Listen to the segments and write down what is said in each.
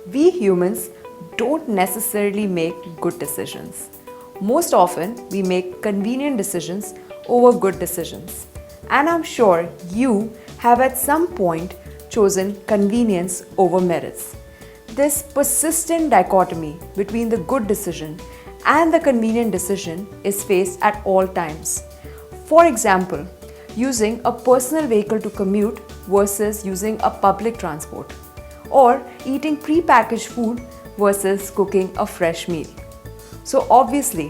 We humans don't necessarily make good decisions. Most often, we make convenient decisions over good decisions. And I'm sure you have at some point chosen convenience over merits. This persistent dichotomy between the good decision and the convenient decision is faced at all times. For example, using a personal vehicle to commute versus using a public transport, or eating pre-packaged food versus cooking a fresh meal. So obviously,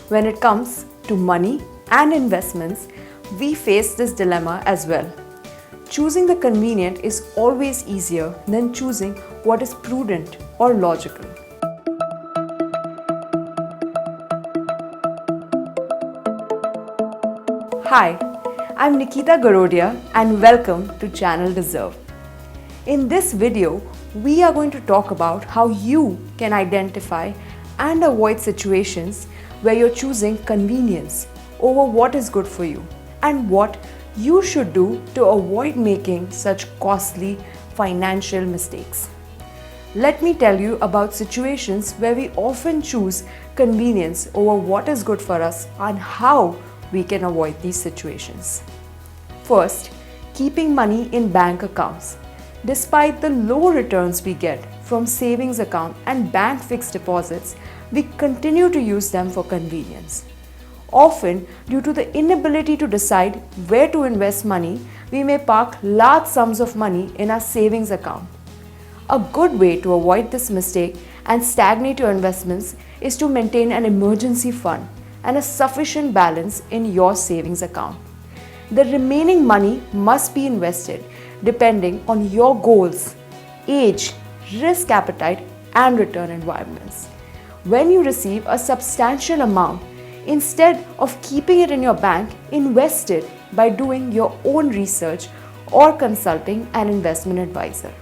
when it comes to money and investments, we face this dilemma as well. Choosing the convenient is always easier than choosing what is prudent or logical. Hi, I'm Nikita Garodia and welcome to channel Dezerv. In this video, we are going to talk about how you can identify and avoid situations where you're choosing convenience over what is good for you and what you should do to avoid making such costly financial mistakes. Let me tell you about situations where we often choose convenience over what is good for us and how we can avoid these situations. First, keeping money in bank accounts. Despite the low returns we get from savings account and bank fixed deposits, we continue to use them for convenience. Often, due to the inability to decide where to invest money, we may park large sums of money in our savings account. A good way to avoid this mistake and stagnate your investments is to maintain an emergency fund and a sufficient balance in your savings account. The remaining money must be invested depending on your goals, age, risk appetite, and return environments. When you receive a substantial amount, instead of keeping it in your bank, invest it by doing your own research or consulting an investment advisor.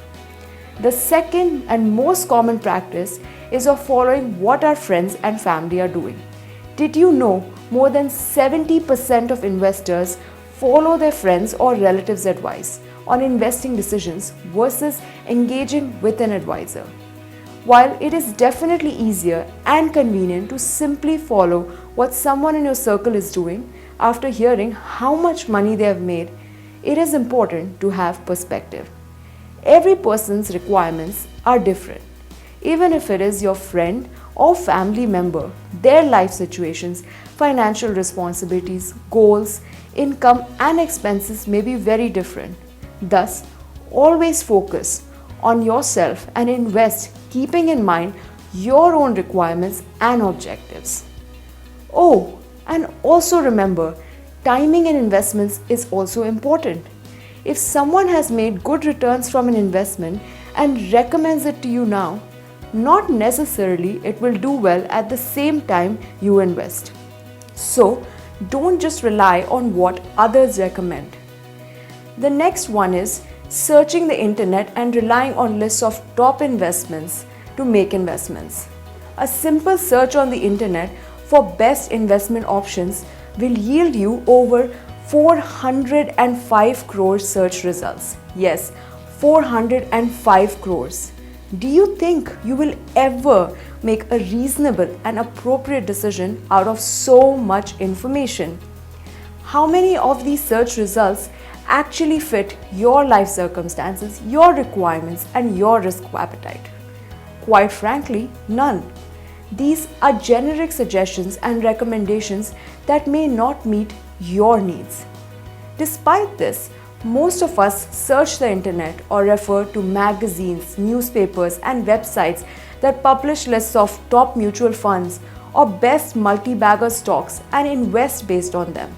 The second and most common practice is of following what our friends and family are doing. Did you know more than 70% of investors follow their friends or relatives' advice on investing decisions versus engaging with an advisor? While it is definitely easier and convenient to simply follow what someone in your circle is doing after hearing how much money they have made, it is important to have perspective. Every person's requirements are different. Even if it is your friend or family member, their life situations, financial responsibilities, goals, income, and expenses may be very different. Thus, always focus on yourself and invest keeping in mind your own requirements and objectives. Oh, and also remember, timing in investments is also important. If someone has made good returns from an investment and recommends it to you now, not necessarily it will do well at the same time you invest. So, don't just rely on what others recommend. The next one is searching the internet and relying on lists of top investments to make investments. A simple search on the internet for best investment options will yield you over 405 crore search results. Yes, 405 crores. Do you think you will ever make a reasonable and appropriate decision out of so much information? How many of these search results actually fit your life circumstances, your requirements, and your risk appetite? Quite frankly, none. These are generic suggestions and recommendations that may not meet your needs. Despite this, most of us search the internet or refer to magazines, newspapers, and websites that publish lists of top mutual funds or best multi-bagger stocks and invest based on them.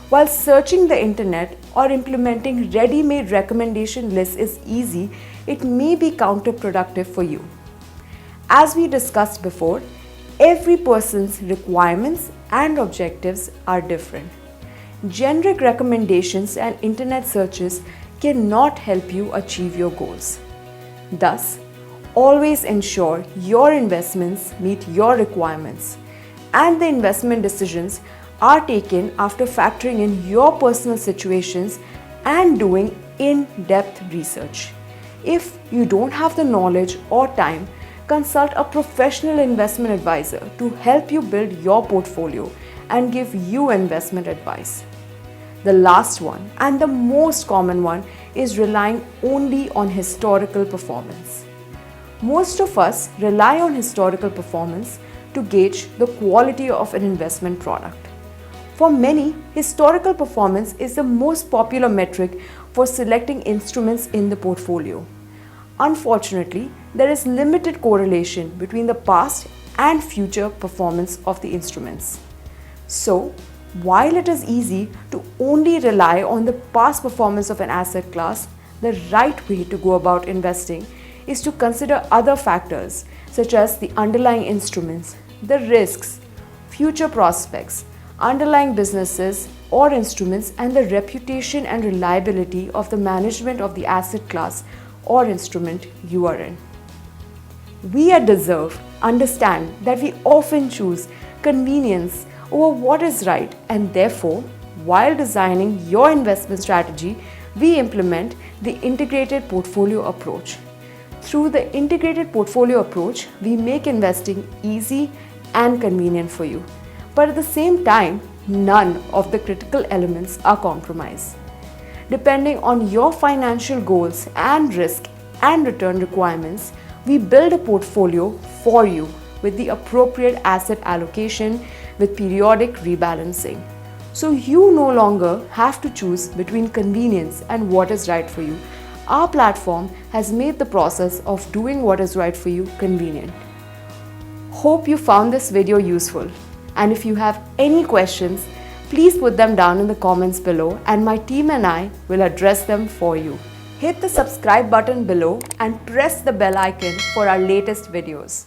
While searching the internet or implementing ready-made recommendation lists is easy, it may be counterproductive for you. As we discussed before, every person's requirements and objectives are different. Generic recommendations and internet searches cannot help you achieve your goals. Thus, always ensure your investments meet your requirements and the investment decisions are taken after factoring in your personal situations and doing in-depth research. If you don't have the knowledge or time, consult a professional investment advisor to help you build your portfolio and give you investment advice. The last one, and the most common one, is relying only on historical performance. Most of us rely on historical performance to gauge the quality of an investment product. For many, historical performance is the most popular metric for selecting instruments in the portfolio. Unfortunately, there is limited correlation between the past and future performance of the instruments. So, while it is easy to only rely on the past performance of an asset class, the right way to go about investing is to consider other factors such as the underlying instruments, the risks, future prospects, underlying businesses or instruments, and the reputation and reliability of the management of the asset class or instrument you are in. We at Dezerv understand that we often choose convenience over what is right, and therefore, while designing your investment strategy, we implement the integrated portfolio approach. Through the integrated portfolio approach, we make investing easy and convenient for you. But at the same time, none of the critical elements are compromised. Depending on your financial goals and risk and return requirements, we build a portfolio for you with the appropriate asset allocation with periodic rebalancing. So you no longer have to choose between convenience and what is right for you. Our platform has made the process of doing what is right for you convenient. Hope you found this video useful. And if you have any questions, please put them down in the comments below and my team and I will address them for you. Hit the subscribe button below and press the bell icon for our latest videos.